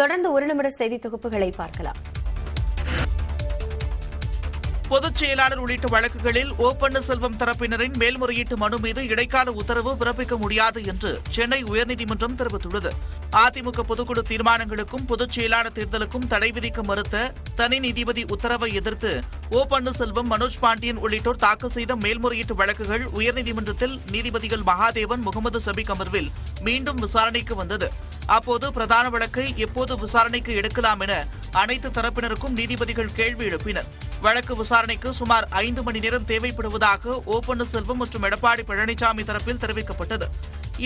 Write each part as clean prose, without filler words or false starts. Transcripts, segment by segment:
தொடர்ந்து ஒரு நிமிட செய்தி தொகுப்புகளை பார்க்கலாம். பொதுச் செயலாளர் உள்ளிட்ட வழக்குகளில் ஓ பன்னீர்செல்வம் தரப்பினரின் மேல்முறையீட்டு மனு மீது இடைக்கால உத்தரவு பிறப்பிக்க முடியாது என்று சென்னை உயர்நீதிமன்றம் தெரிவித்துள்ளது. அதிமுக பொதுக்குழு தீர்மானங்களுக்கும் பொதுச் செயலாளர் தேர்தலுக்கும் தடை விதிக்க மறுத்த தனி நீதிபதி உத்தரவை எதிர்த்து ஓ பன்னீர்செல்வம், மனோஜ் பாண்டியன் உள்ளிட்டோர் தாக்கல் செய்த மேல்முறையீட்டு வழக்குகள் உயர்நீதிமன்றத்தில் நீதிபதிகள் மகாதேவன், முகமது சபிக் அமர்வில் மீண்டும் விசாரணைக்கு வந்தது. அப்போது பிரதான வழக்கை எப்போது விசாரணைக்கு எடுக்கலாம் என அனைத்து தரப்பினருக்கும் நீதிபதிகள் கேள்வி எழுப்பினர். வழக்கு விசாரணைக்கு சுமார் 5 மணி நேரம் தேவைப்படுவதாக ஓ பன்னீர்செல்வம் மற்றும் எடப்பாடி பழனிசாமி தரப்பில் தெரிவிக்கப்பட்டது.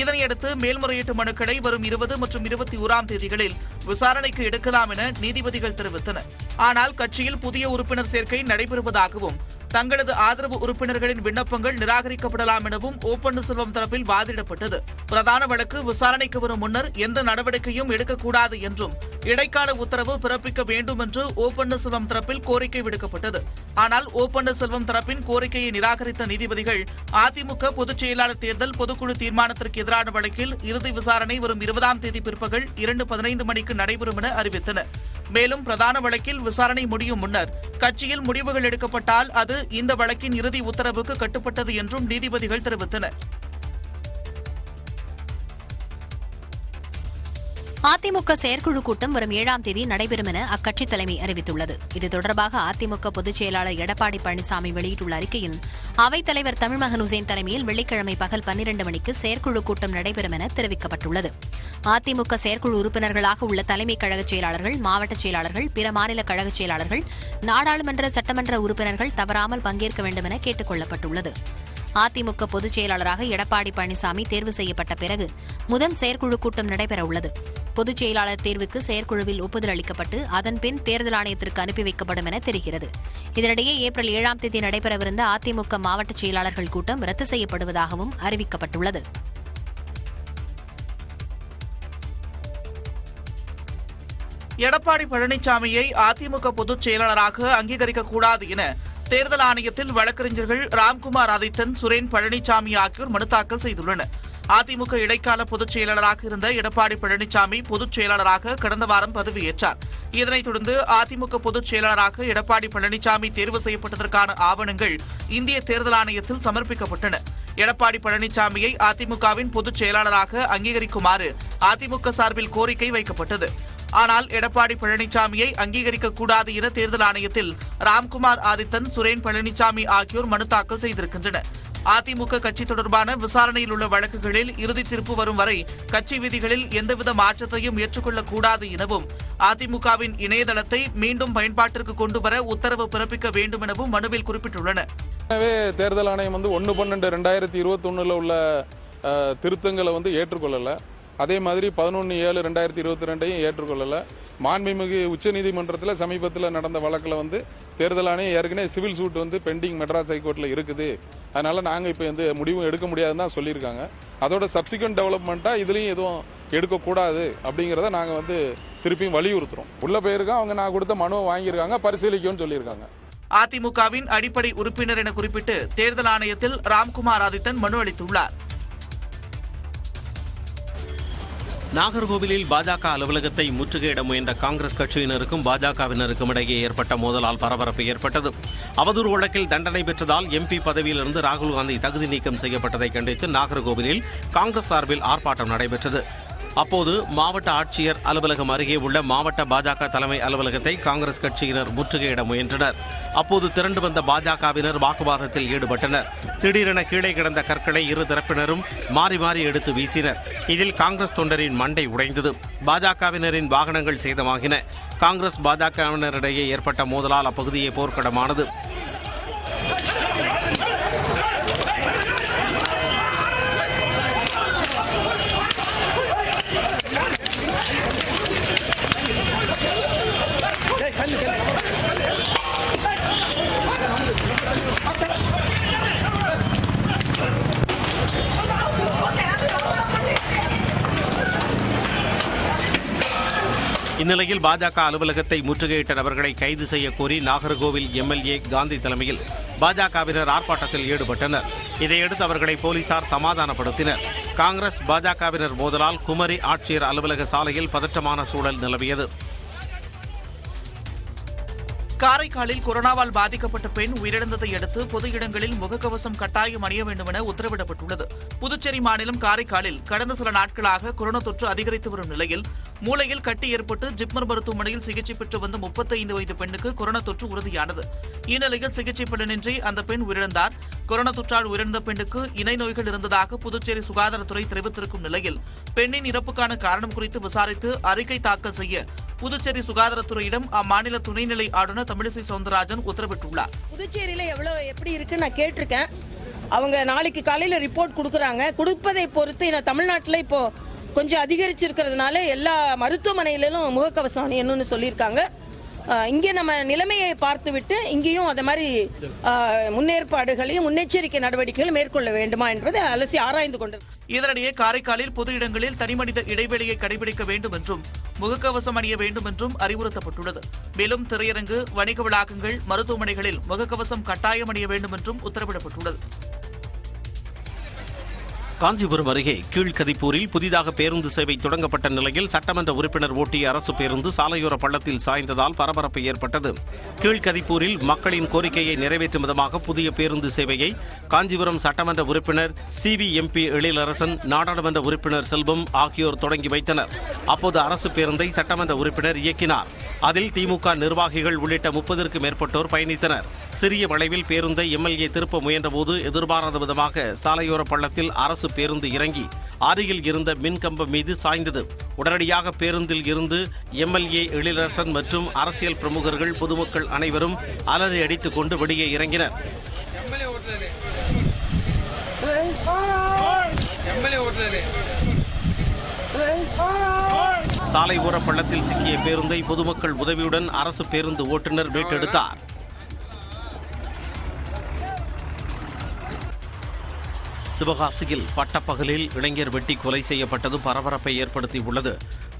இதனையடுத்து மேல்முறையீட்டு மனுக்களை வரும் 20 மற்றும் 21ஆம் தேதிகளில் விசாரணைக்கு எடுக்கலாம் என நீதிபதிகள் தெரிவித்தனர். ஆனால் கட்சியில் புதிய உறுப்பினர் சேர்க்கை நடைபெறுவதாகவும் தங்களது ஆதரவு உறுப்பினர்களின் விண்ணப்பங்கள் நிராகரிக்கப்படலாம் எனவும் ஓ பன்னீர்செல்வம் தரப்பில் வாதிடப்பட்டது. பிரதான வழக்கு விசாரணைக்கு வரும் முன்னர் எந்த நடவடிக்கையும் எடுக்கக்கூடாது என்றும் இடைக்கால உத்தரவு பிறப்பிக்க வேண்டும் என்று ஓ பன்னீர்செல்வம் தரப்பில் கோரிக்கை விடுக்கப்பட்டது. ஆனால் ஓ பன்னீர்செல்வம் தரப்பின் கோரிக்கையை நிராகரித்த நீதிபதிகள் அதிமுக பொதுச் செயலாளர் தேர்தல் பொதுக்குழு தீர்மானத்திற்கு எதிரான வழக்கில் இறுதி விசாரணை வரும் 20ஆம் தேதி பிற்பகல் 2:15 மணிக்கு நடைபெறும் என அறிவித்தனர். மேலும் பிரதான வழக்கில் விசாரணை முடியும் முன்னர் கட்சியில் முடிவுகள் எடுக்கப்பட்டால் அது இந்த வழக்கின் இறுதி உத்தரவுக்கு கட்டுப்பட்டது என்றும் நீதிபதிகள் தெரிவித்தனர். அதிமுக செயற்குழு கூட்டம் வரும் 7ஆம் தேதி நடைபெறும் என அக்கட்சி தலைமை அறிவித்துள்ளது. இது தொடர்பாக அதிமுக பொதுச் செயலாளர் எடப்பாடி பழனிசாமி வெளியிட்டுள்ள அறிக்கையில் அவைத் தலைவர் தமிழ்மகன் உசேன் தலைமையில் வெள்ளிக்கிழமை பகல் 12 மணிக்கு செயற்குழு கூட்டம் நடைபெறும் என தெரிவிக்கப்பட்டுள்ளது. அதிமுக செயற்குழு உறுப்பினர்களாக உள்ள தலைமை கழக செயலாளர்கள், மாவட்ட செயலாளர்கள், பிற மாநில கழக செயலாளர்கள், நாடாளுமன்ற சட்டமன்ற உறுப்பினர்கள் தவறாமல் பங்கேற்க வேண்டும் என கேட்டுக் கொள்ளப்பட்டுள்ளது. அதிமுக பொதுச் செயலாளராக எடப்பாடி பழனிசாமி தேர்வு செய்யப்பட்ட பிறகு முதல் செயற்குழு கூட்டம் நடைபெறவுள்ளது. பொதுச் செயலாளர் தேர்வுக்கு செயற்குழுவில் ஒப்புதல் அளிக்கப்பட்டு அதன்பின் தேர்தல் ஆணையத்திற்கு அனுப்பி வைக்கப்படும் என தெரிகிறது. இதனிடையே ஏப்ரல் 7ஆம் தேதி நடைபெறவிருந்த அதிமுக மாவட்ட செயலாளர்கள் கூட்டம் ரத்து செய்யப்படுவதாகவும் அறிவிக்கப்பட்டுள்ளது. எடப்பாடி பழனிசாமியை அதிமுக பொதுச் செயலாளராக அங்கீகரிக்கக்கூடாது என தேர்தல் ஆணையத்தில் வழக்கறிஞர்கள் ராம்குமார் ஆதித்தன், சுரேன் பழனிசாமி ஆகியோர் மனு தாக்கல் செய்துள்ளனர். அதிமுக இடைக்கால பொதுச் செயலாளராக இருந்த எடப்பாடி பழனிசாமி பொதுச் செயலாளராக கடந்த வாரம் பதவியேற்றார். இதனைத் தொடர்ந்து அதிமுக பொதுச் செயலாளராக எடப்பாடி பழனிசாமி தேர்வு செய்யப்பட்டதற்கான ஆவணங்கள் இந்திய தேர்தல் ஆணையத்தில் சமர்ப்பிக்கப்பட்டன. எடப்பாடி பழனிசாமியை அதிமுகவின் பொதுச் செயலாளராக அங்கீகரிக்குமாறு அதிமுக சார்பில் கோரிக்கை வைக்கப்பட்டது. ஆனால் எடப்பாடி பழனிசாமியை அங்கீகரிக்கக்கூடாது என தேர்தல் ஆணையத்தில் ராம்குமார் ஆதித்தன், சுரேன் பழனிசாமி ஆகியோர் மனு தாக்கல் செய்திருக்கின்றனர். அதிமுக கட்சி தொடர்பான விசாரணையில் உள்ள வழக்குகளில் இறுதி தீர்ப்பு வரும் வரை கட்சி விதிகளில் எந்தவித மாற்றத்தையும் ஏற்றுக்கொள்ளக்கூடாது எனவும் அதிமுகவின் இணையதளத்தை மீண்டும் பயன்பாட்டிற்கு கொண்டுவர உத்தரவு பிறப்பிக்க வேண்டும் எனவும் மனுவில் குறிப்பிட்டுள்ளனர். எனவே தேர்தல் ஆணையம் 1/12/2021 உள்ள திருத்தங்களை ஏற்றுக்கொள்ளல. அதே மாதிரி 11/7/2022 ஏற்றுக்கொள்ளல. மாண்புமிகு உச்சநீதிமன்றத்தில் சமீபத்தில் நடந்த வழக்கில் தேர்தல் ஆணையம் ஏற்கனவே சிவில் சூட் பெண்டிங் மெட்ராஸ் ஹைகோர்ட்டில் இருக்குது. அதனால நாங்கள் இப்போ எந்த முடிவும் எடுக்க முடியாதுன்னு தான் சொல்லியிருக்காங்க. அதோட சப்சிக்வெண்ட் டெவலப்மெண்ட்டாக இதுலேயும் எதுவும் எடுக்கக்கூடாது அப்படிங்கிறத நாங்கள் திருப்பியும் வலியுறுத்துறோம். உள்ள பேருக்கு அவங்க நான் கொடுத்த மனுவை வாங்கியிருக்காங்க, பரிசீலிக்கும்னு சொல்லியிருக்காங்க. அதிமுகவின் அடிப்படை உறுப்பினர் என குறிப்பிட்டு தேர்தல் ஆணையத்தில் ராம்குமார் ஆதித்தன் மனு அளித்துள்ளார். நாகர்கோவிலில் பாஜக அலுவலகத்தை முற்றுகையிட முயன்ற காங்கிரஸ் கட்சியினருக்கும் பாஜகவினருக்கும் இடையே ஏற்பட்ட மோதலால் பரபரப்பு ஏற்பட்டது. அவதூறு வழக்கில் தண்டனை பெற்றதால் எம்பி பதவியிலிருந்து ராகுல் காந்தி தகுதி நீக்கம் செய்யப்பட்டதை கண்டித்து நாகர்கோவிலில் காங்கிரஸ் சார்பில் ஆர்ப்பாட்டம் நடைபெற்றது. அப்போது மாவட்ட ஆட்சியர் அலுவலகம் அருகே உள்ள மாவட்ட பாஜக தலைமை அலுவலகத்தை காங்கிரஸ் கட்சியினர் முற்றுகையிட முயன்றனர். அப்போது திரண்டு வந்த பாஜகவினர் வாக்குவாதத்தில் ஈடுபட்டனர். திடீரென கீழே கிடந்த கற்களை இரு தரப்பினரும் மாறி மாறி எடுத்து வீசினர். இதில் காங்கிரஸ் தொண்டரின் மண்டை உடைந்தது. பாஜகவினரின் வாகனங்கள் சேதமாகின. காங்கிரஸ் பாஜகவினரிடையே ஏற்பட்ட மோதலால் அப்பகுதியே போர்க்களமானது. இந்நிலையில் பாஜக அலுவலகத்தை முற்றுகையிட்ட நபர்களை கைது செய்ய கோரி நாகர்கோவில் எம்எல்ஏ காந்தி தலைமையில் பாஜகவினர் ஆர்ப்பாட்டத்தில் ஈடுபட்டனர். இதையடுத்து அவர்களை போலீசார் சமாதானப்படுத்தினர். காங்கிரஸ் பாஜகவினர் மோதலால் குமரி ஆட்சியர் அலுவலக சாலையில் பதற்றமான சூழல் நிலவியது. காரைக்காலில் கொரோனாவால் பாதிக்கப்பட்ட பெண் உயிரிழந்ததை அடுத்து பொது இடங்களில் முகக்கவசம் கட்டாயம் அணிய வேண்டும் என உத்தரவிடப்பட்டுள்ளது. புதுச்சேரி மாநிலம் காரைக்காலில் கடந்த சில நாட்களாக கொரோனா தொற்று அதிகரித்து வரும் நிலையில் மூளையில் கட்டி ஏற்பட்டு ஜிப்மர் மருத்துவமனையில் சிகிச்சை பெற்று வந்த 35 வயது பெண்ணுக்கு கொரோனா தொற்று உறுதியானது. இந்நிலையில் சிகிச்சை பலனின்றி அந்த பெண் உயிரிழந்தார். கொரோனா தொற்றால் உயிரிழந்த பெண்ணுக்கு இணை நோய்கள் இருந்ததாக புதுச்சேரி சுகாதாரத்துறை தெரிவித்திருக்கும் நிலையில் பெண்ணின் இறப்புக்கான காரணம் குறித்து விசாரித்து அறிக்கை தாக்கல் செய்ய புதுச்சேரி சுகாதாரத்துறையிடம் அம்மாநில துணைநிலை ஆளுநர் தமிழிசை சவுந்தரராஜன் உத்தரவிட்டுள்ளார். புதுச்சேரியில எப்படி இருக்கு நான் கேட்டிருக்கேன். அவங்க நாளைக்கு காலையில ரிப்போர்ட் கொடுக்கறாங்க. கொடுப்பதை பொறுத்து தமிழ்நாட்டில் இப்போ கொஞ்சம் அதிகரிச்சிருக்கிறதுனால எல்லா மருத்துவமனையிலும் முகக்கவசம் அணியணும்னு சொல்லியிருக்காங்க. இங்கே நம்ம நிலைமையை பார்த்துவிட்டு இங்கேயும் அதே மாதிரி முன்னேற்பாடுகளையும் முன்னெச்சரிக்கை நடவடிக்கைகள் மேற்கொள்ள வேண்டுமா என்பதை அலசி ஆராய்ந்து கொண்டது. இதனிடையே காரைக்காலில் பொது இடங்களில் தனிமனித இடைவெளியை கடைபிடிக்க வேண்டும் என்றும் முகக்கவசம் அணிய வேண்டும் என்றும் அறிவுறுத்தப்பட்டுள்ளது. மேலும் திரையரங்கு, வணிக வளாகங்கள், மருத்துவமனைகளில் முகக்கவசம் கட்டாயம் அணிய வேண்டும் என்றும் உத்தரவிடப்பட்டுள்ளது. காஞ்சிபுரம் அருகே கீழ்கதிப்பூரில் புதிதாக பேருந்து சேவை தொடங்கப்பட்ட நிலையில் சட்டமன்ற உறுப்பினர் ஓட்டிய அரசு பேருந்து சாலையோர பள்ளத்தில் சாய்ந்ததால் பரபரப்பு ஏற்பட்டது. கீழ்கதிப்பூரில் மக்களின் கோரிக்கையை நிறைவேற்றும் விதமாக புதிய பேருந்து சேவையை காஞ்சிபுரம் சட்டமன்ற உறுப்பினர் CVMP எழிலரசன், நாடாளுமன்ற உறுப்பினர் செல்வம் ஆகியோர் தொடங்கி வைத்தனர். அப்போது அரசு பேருந்தை சட்டமன்ற உறுப்பினர் இயக்கினார். அதில் திமுக நிர்வாகிகள் உள்ளிட்ட 30க்கும் மேற்பட்டோர் பயணித்தனர். சிறிய வளைவில் பேருந்தை MLA திருப்ப முயன்றபோது எதிர்பாராத விதமாக சாலையோர பள்ளத்தில் அரசு பேருந்து இறங்கி அருகில் இருந்த மின்கம்பம் மீது சாய்ந்தது. உடனடியாக பேருந்தில் இருந்து MLA எழிலரசன் மற்றும் அரசியல் பிரமுகர்கள், பொதுமக்கள் அனைவரும் அலறி அடித்துக் கொண்டு வெளியே இறங்கினர். சாலை ஓர பள்ளத்தில் சிக்கிய பேருந்தை பொதுமக்கள் உதவியுடன் அரசு பேருந்து ஓட்டுநர் மீட்டெடுத்தார். சிவகாசியில் பட்டப்பகலில் இளைஞர் வெட்டி கொலை செய்யப்பட்டது பரபரப்பை ஏற்படுத்தியுள்ளது.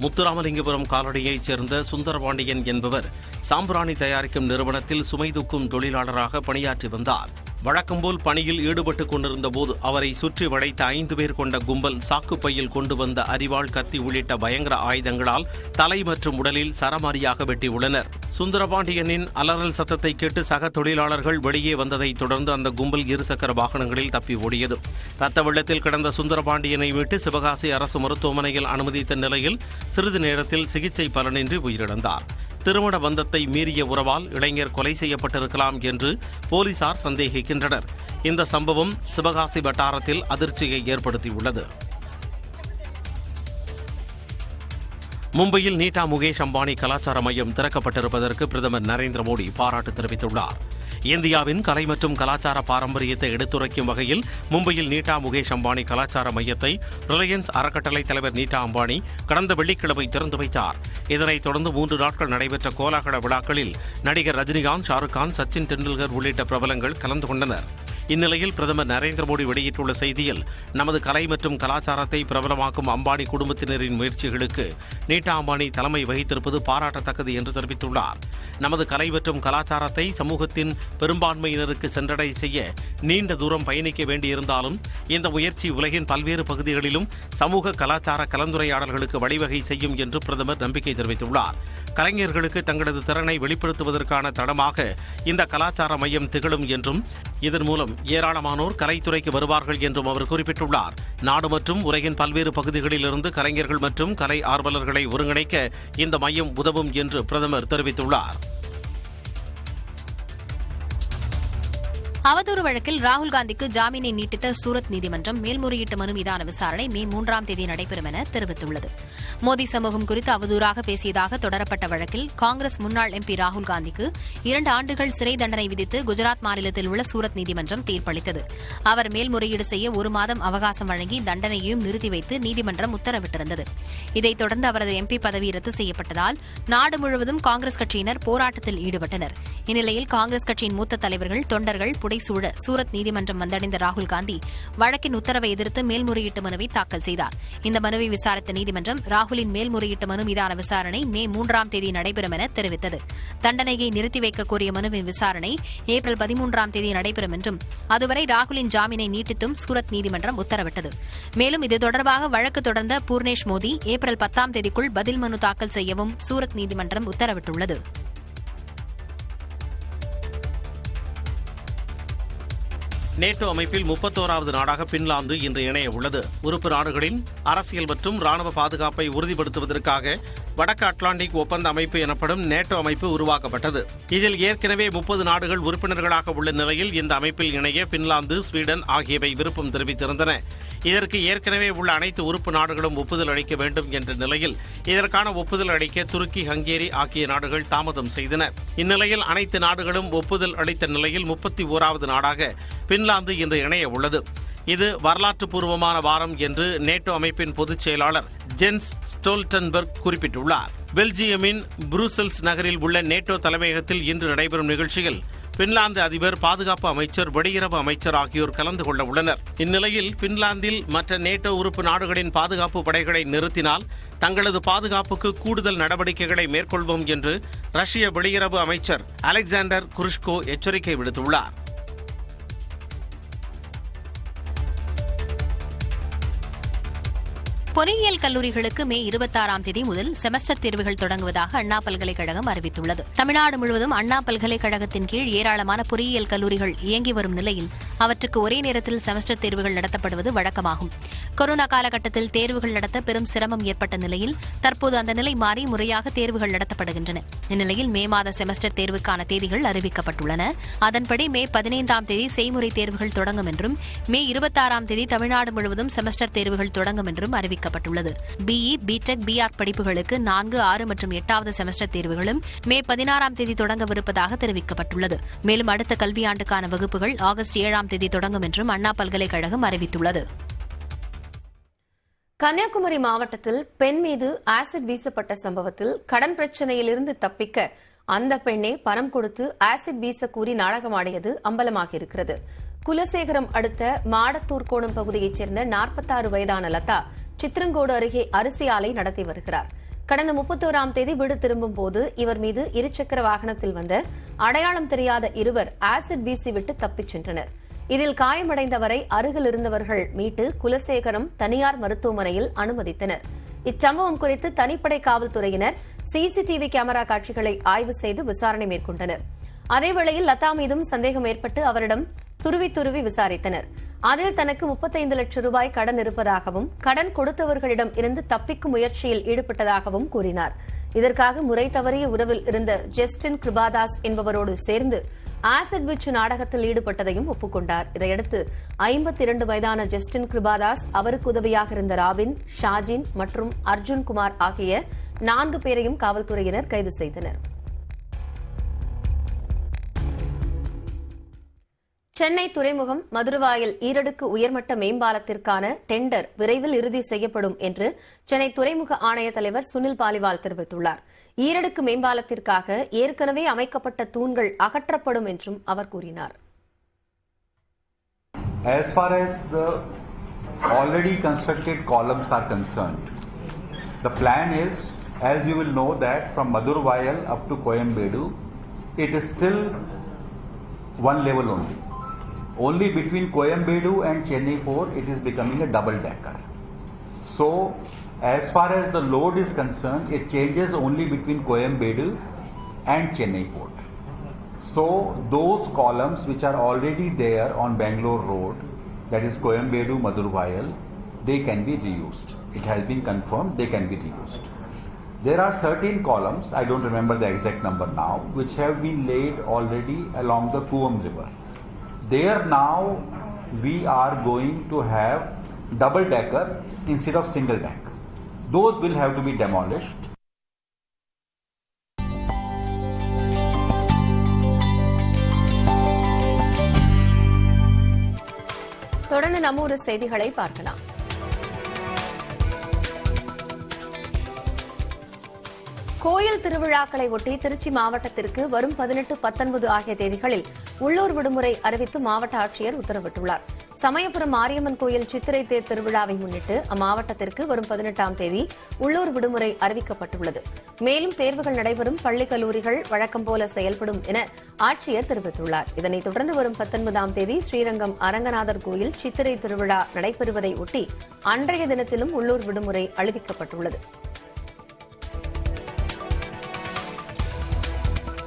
முத்துராமலிங்கபுரம் காலனியைச் சேர்ந்த சுந்தரபாண்டியன் என்பவர் சாம்பிராணி தயாரிக்கும் நிறுவனத்தில் சுமை தூக்கும் தொழிலாளராக பணியாற்றி வந்தார். வழக்கம்போல் பணியில் ஈடுபட்டுக் கொண்டிருந்த போது அவரை சுற்றி வளைத்த 5 பேர் கொண்ட கும்பல் சாக்குப்பையில் கொண்டு வந்த அரிவாள், கத்தி உள்ளிட்ட பயங்கர ஆயுதங்களால் தலை மற்றும் உடலில் சரமாரியாக வெட்டியுள்ளனர். சுந்தரபாண்டியனின் அலறல் சத்தத்தை கேட்டு சக தொழிலாளர்கள் வெளியே வந்ததை தொடர்ந்து அந்த கும்பல் இருசக்கர வாகனங்களில் தப்பி ஓடியது. ரத்த வெள்ளத்தில் கிடந்த சுந்தரபாண்டியனை மீட்டு சிவகாசி அரசு மருத்துவமனையில் அனுமதித்த நிலையில் சிறிது நேரத்தில் சிகிச்சை பலனின்றி உயிரிழந்தார். திருமண பந்தத்தை மீறிய உறவால் இளைஞர் கொலை செய்யப்பட்டிருக்கலாம் என்று போலீசார் சந்தேகிக்கின்றனர். இந்த சம்பவம் சிவகாசி வட்டாரத்தில் அதிர்ச்சியை ஏற்படுத்தியுள்ளது. மும்பையில் நீட்டா முகேஷ் அம்பானி கலாச்சார மையம் திறக்கப்பட்டிருப்பதற்கு பிரதமர் நரேந்திர மோடி பாராட்டு தெரிவித்துள்ளார். இந்தியாவின் கலை மற்றும் கலாச்சார பாரம்பரியத்தை எடுத்துரைக்கும் வகையில் மும்பையில் நீட்டா முகேஷ் அம்பானி கலாச்சார மையத்தை ரிலையன்ஸ் அறக்கட்டளை தலைவர் நீட்டா அம்பானி கடந்த வெள்ளிக்கிழமை திறந்து வைத்தார். இதனைத் தொடர்ந்து 3 நாட்கள் நடைபெற்ற கோலாகல விழாக்களில் நடிகர் ரஜினிகாந்த், ஷாருக் கான், சச்சின் டெண்டுல்கர் உள்ளிட்ட பிரபலங்கள் கலந்து கொண்டனர். இந்நிலையில் பிரதமர் நரேந்திர மோடி வெளியிட்டுள்ள செய்தியில், நமது கலை மற்றும் கலாச்சாரத்தை பிரபலமாக்கும் அம்பானி குடும்பத்தினரின் முயற்சிகளுக்கு நீட்டா அம்பானி தலைமை வகித்திருப்பது பாராட்டத்தக்கது என்று தெரிவித்துள்ளார். நமது கலை மற்றும் கலாச்சாரத்தை சமூகத்தின் பெரும்பான்மையினருக்கு சென்றடை செய்ய நீண்ட தூரம் பயணிக்க வேண்டியிருந்தாலும் இந்த முயற்சி உலகின் பல்வேறு பகுதிகளிலும் சமூக கலாச்சார கலந்துரையாடல்களுக்கு வழிவகை செய்யும் என்று பிரதமர் நம்பிக்கை தெரிவித்துள்ளார். கலைஞர்களுக்கு தங்களது திறனை வெளிப்படுத்துவதற்கான தடமாக இந்த கலாச்சார மையம் திகழும் என்றும் இதன் மூலம் ஏராளமானோர் கலைத்துறைக்கு வருவார்கள் என்றும் அவர் குறிப்பிட்டுள்ளார். நாடு மற்றும் உலகின் பல்வேறு பகுதிகளிலிருந்து கலைஞர்கள் மற்றும் கலை ஆர்வலர்களை ஒருங்கிணைக்க இந்த மையம் உதவும் என்று பிரதமர் தெரிவித்துள்ளார். அவதூறு வழக்கில் ராகுல் காந்திக்கு ஜாமீனை நீட்டித்த சூரத் நீதிமன்றம் மேல்முறையீட்டு மனு மீதான விசாரணை மே 3ஆம் தேதி நடைபெறும் என தெரிவித்துள்ளது. மோடி சமூகம் குறித்து அவதூறாக பேசியதாக தொடரப்பட்ட வழக்கில் காங்கிரஸ் முன்னாள் MP ராகுல் காந்திக்கு 2 ஆண்டுகள் சிறை தண்டனை விதித்து குஜராத் மாநிலத்தில் உள்ள சூரத் நீதிமன்றம் தீர்ப்பளித்தது. அவர் மேல்முறையீடு செய்ய 1 மாதம் அவகாசம் வழங்கி தண்டனையையும் நிறுத்தி வைத்து நீதிமன்றம் உத்தரவிட்டிருந்தது. இதைத் தொடர்ந்து அவரது MP பதவி ரத்து செய்யப்பட்டதால் நாடு முழுவதும் காங்கிரஸ் கட்சியினர் போராட்டத்தில் ஈடுபட்டனர். இந்நிலையில் காங்கிரஸ் கட்சியின் மூத்த தலைவர்கள், தொண்டர்கள், புடைசூழ சூரத் நீதிமன்றம் வந்தடைந்த ராகுல் காந்தி வழக்கின் உத்தரவை எதிர்த்து மேல்முறையீட்டு மனுவை தாக்கல் செய்தார். இந்த மனுவை விசாரித்த நீதிமன்றம் ராகுலின் மேல்முறையீட்டு மனு மீதான விசாரணை மே 3ஆம் தேதி நடைபெறும் என தெரிவித்தது. தண்டனையை நிறுத்தி வைக்க கோரிய மனுவின் விசாரணை ஏப்ரல் 13ஆம் தேதி நடைபெறும் என்றும் அதுவரை ராகுலின் ஜாமீனை நீட்டித்தும் சூரத் நீதிமன்றம் உத்தரவிட்டது. மேலும் இது தொடர்பாக வழக்கு தொடர்ந்த பூர்ணேஷ் மோடி ஏப்ரல் 10ஆம் தேதிக்குள் பதில் மனு தாக்கல் செய்யவும் சூரத் நீதிமன்றம் உத்தரவிட்டுள்ளது. நேட்டோ அமைப்பில் 31வது நாடாக பின்லாந்து இன்று இணைய உள்ளது. உறுப்பு நாடுகளின் அரசியல் மற்றும் ராணுவ பாதுகாப்பை உறுதிப்படுத்துவதற்காக வடக்கு அட்லாண்டிக் ஒப்பந்த அமைப்பு எனப்படும் நேட்டோ அமைப்பு உருவாக்கப்பட்டது. இதில் ஏற்கனவே 30 நாடுகள் உறுப்பினர்களாக உள்ள நிலையில் இந்த அமைப்பில் இணைய பின்லாந்து, ஸ்வீடன் ஆகியவை விருப்பம் தெரிவித்திருந்தன. இதற்கு ஏற்கனவே உள்ள அனைத்து உறுப்பு நாடுகளும் ஒப்புதல் அளிக்க வேண்டும் என்ற நிலையில் இதற்கான ஒப்புதல் அளிக்க துருக்கி, ஹங்கேரி ஆகிய நாடுகள் தாமதம் செய்தன. இந்நிலையில் அனைத்து நாடுகளும் ஒப்புதல் அளித்த நிலையில் 31வது நாடாக பின்லாந்து இன்று இணைய உள்ளது. இது வரலாற்று பூர்வமான வாரம் என்று நேட்டோ அமைப்பின் பொதுச் செயலாளர் ஜென்ஸ் ஸ்டோல்டன்பர்க் குறிப்பிட்டுள்ளார். பெல்ஜியமின் புரூசெல்ஸ் நகரில் உள்ள நேட்டோ தலைமையகத்தில் இன்று நடைபெறும் நிகழ்ச்சியில் பின்லாந்து அதிபர், பாதுகாப்பு அமைச்சர், வெளியுறவு அமைச்சர் ஆகியோர் கலந்து கொள்ள உள்ளனர். இந்நிலையில் பின்லாந்தில் மற்ற நேட்டோ உறுப்பு நாடுகளின் பாதுகாப்பு படைகளை நிறுத்தினால் தங்களது பாதுகாப்புக்கு கூடுதல் நடவடிக்கைகளை மேற்கொள்வோம் என்று ரஷ்ய வெளியுறவு அமைச்சர் அலெக்சாண்டர் குருஷ்கோ எச்சரிக்கை விடுத்துள்ளார். பொறியியல் கல்லூரிகளுக்கு மே 26ஆம் தேதி முதல் செமஸ்டர் தேர்வுகள் தொடங்குவதாக அண்ணா பல்கலைக்கழகம் அறிவித்துள்ளது. தமிழ்நாடு முழுவதும் அண்ணா பல்கலைக்கழகத்தின் கீழ் ஏராளமான பொறியியல் கல்லூரிகள் இயங்கி வரும் நிலையில் அவற்றுக்கு ஒரே நேரத்தில் செமஸ்டர் தேர்வுகள் நடத்தப்படுவது வழக்கமாகும். கொரோனா காலகட்டத்தில் தேர்வுகள் நடத்த பெரும் சிரமம் ஏற்பட்ட நிலையில் தற்போது அந்த நிலை மாறி முறையாக தேர்வுகள் நடத்தப்படுகின்றன. இந்நிலையில் மே மாத செமஸ்டர் தேர்வுக்கான தேதிகள் அறிவிக்கப்பட்டுள்ளன. அதன்படி மே 15ஆம் தேதி செய்முறை தேர்வுகள் தொடங்கும் என்றும் மே 26ஆம் தேதி தமிழ்நாடு முழுவதும் செமஸ்டர் தேர்வுகள் தொடங்கும் என்றும் அறிவிக்கப்பட்டுள்ளது. பிஇ, பிடெக், பிஆர் படிப்புகளுக்கு 4, 6 மற்றும் 8வது செமஸ்டர் தேர்வுகளும் மே 16ஆம் தேதி தொடங்கவிருப்பதாக தெரிவிக்கப்பட்டுள்ளது. மேலும் அடுத்த கல்வியாண்டுக்கான வகுப்புகள் ஆகஸ்ட் 7ஆம் தேதி தொடங்கும் என்றும் அண்ணா பல்கலைக்கழகம் அறிவித்துள்ளது. கன்னியாகுமரி மாவட்டத்தில் பெண் மீது ஆசிட் வீசப்பட்ட சம்பவத்தில் கடன் பிரச்சனையிலிருந்து தப்பிக்க அந்த பெண்ணே பணம் கொடுத்து ஆசிட் வீச கூறி நாடகமாடியது அம்பலமாகியிருக்கிறது. குலசேகரம் அடுத்த மாடத்தூர் கோணம் பகுதியைச் சேர்ந்த 46 வயதான லதா சித்திரங்கோடு அருகே அரிசி ஆலை நடத்தி வருகிறார். கடந்த 31ஆம் தேதி வீடு திரும்பும் போது இவர் மீது இருசக்கர வாகனத்தில் வந்த அடையாளம் தெரியாத இருவர் ஆசிட் வீசிவிட்டு தப்பிச் சென்றனர். இதில் காயமடைந்தவரை அருகில் இருந்தவர்கள் மீட்டு குலசேகரம் தனியார் மருத்துவமனையில் அனுமதித்தனர். இச்சம்பவம் குறித்து தனிப்படை காவல்துறையினர் சிசிடிவி கேமரா காட்சிகளை ஆய்வு செய்து விசாரணை மேற்கொண்டனர். அதேவேளையில் லதா மீதும் சந்தேகம் ஏற்பட்டு அவரிடம் துருவி விசாரித்தனர். அதில் தனக்கு 35 லட்சம் ரூபாய் கடன் இருப்பதாகவும் கடன் கொடுத்தவர்களிடம் இருந்து தப்பிக்கும் முயற்சியில் ஈடுபட்டதாகவும் கூறினார். இதற்காக முறை தவறிய உறவில் இருந்த ஜஸ்டின் கிருபாதாஸ் என்பவரோடு சேர்ந்து ஆசிட் வீச்சு நாடகத்தில் ஈடுபட்டதையும் ஒப்புக்கொண்டார். இதையடுத்து 52 வயதான ஜஸ்டின் கிருபாதாஸ், அவருக்கு உதவியாக இருந்த ராபின், ஷாஜின் மற்றும் அர்ஜுன் குமார் ஆகிய 4 பேரையும் காவல்துறையினர் கைது செய்தனர். சென்னை துறைமுகம் மதுரவாயல் ஈரடுக்கு உயர்மட்ட மேம்பாலத்திற்கான டெண்டர் விரைவில் இறுதி செய்யப்படும் என்று சென்னை துறைமுக ஆணைய தலைவர் சுனில் பாலிவால் தெரிவித்துள்ளார். ஈரடுக்கு மேம்பாலத்திற்காக ஏற்கனவே அமைக்கப்பட்ட தூண்கள் அகற்றப்படும் என்றும் அவர் கூறினார். As far as the already constructed columns are concerned, the plan is, as you will know, that from Madurvayal up to Coimbatore, it is still one level only. Only between Coimbatore and Chennai Port, it is becoming a double decker. So, as far as the load is concerned, it changes only between Coimbatore and Chennai Port. So, those columns which are already there on Bangalore Road, that is Coimbatore, Madurvayal, they can be reused. It has been confirmed they can be reused. There are certain columns, I don't remember the exact number now, which have been laid already along the Kuam River. There now we are going to have double decker instead of single deck. Those will have to be demolished. தொடர்ந்து நம்மூர் செய்திகளை பார்க்கலாம். கோயில் திருவிழாக்களை ஒட்டி திருச்சி மாவட்டத்திற்கு வரும் 18, 19 ஆகிய தேதிகளில் உள்ளூர் விடுமுறை அறிவித்து மாவட்ட ஆட்சியர் உத்தரவிட்டுள்ளார். சமயபுரம் மாரியம்மன் கோயில் சித்திரை தேர் திருவிழாவை முன்னிட்டு அம்மாவட்டத்திற்கு வரும் 18ஆம் தேதி உள்ளூர் விடுமுறை அறிவிக்கப்பட்டுள்ளது. மேலும் தேர்வுகள் நடைபெறும் பள்ளி கல்லூரிகள் வழக்கம் போல செயல்படும் என ஆட்சியர் தெரிவித்துள்ளார். இதனைத் தொடர்ந்து வரும் 19ஆம் தேதி ஸ்ரீரங்கம் அரங்கநாதர் கோயில் சித்திரை திருவிழா நடைபெறுவதை ஒட்டி அன்றைய தினத்திலும் உள்ளூர் விடுமுறை அறிவிக்கப்பட்டுள்ளது.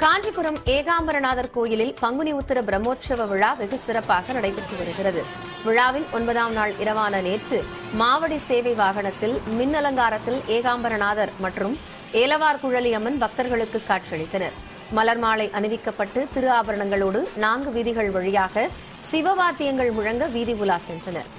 காஞ்சிபுரம் ஏகாம்பரநாதர் கோயிலில் பங்குனி உத்திர பிரம்மோற்சவ விழா வெகு சிறப்பாக நடைபெற்று வருகிறது. விழாவின் 9ஆம் நாள் இரவான நேற்று மாவடி சேவை வாகனத்தில் மின் அலங்காரத்தில் ஏகாம்பரநாதர் மற்றும் ஏலவார் குழலி அம்மன் பக்தர்களுக்கு காட்சியளித்தனர். மலர் மாலை அணிவிக்கப்பட்டு திரு ஆபரணங்களோடு 4 வீதிகள் வழியாக சிவவாத்தியங்கள் முழங்க வீதி உலா சென்றனர்.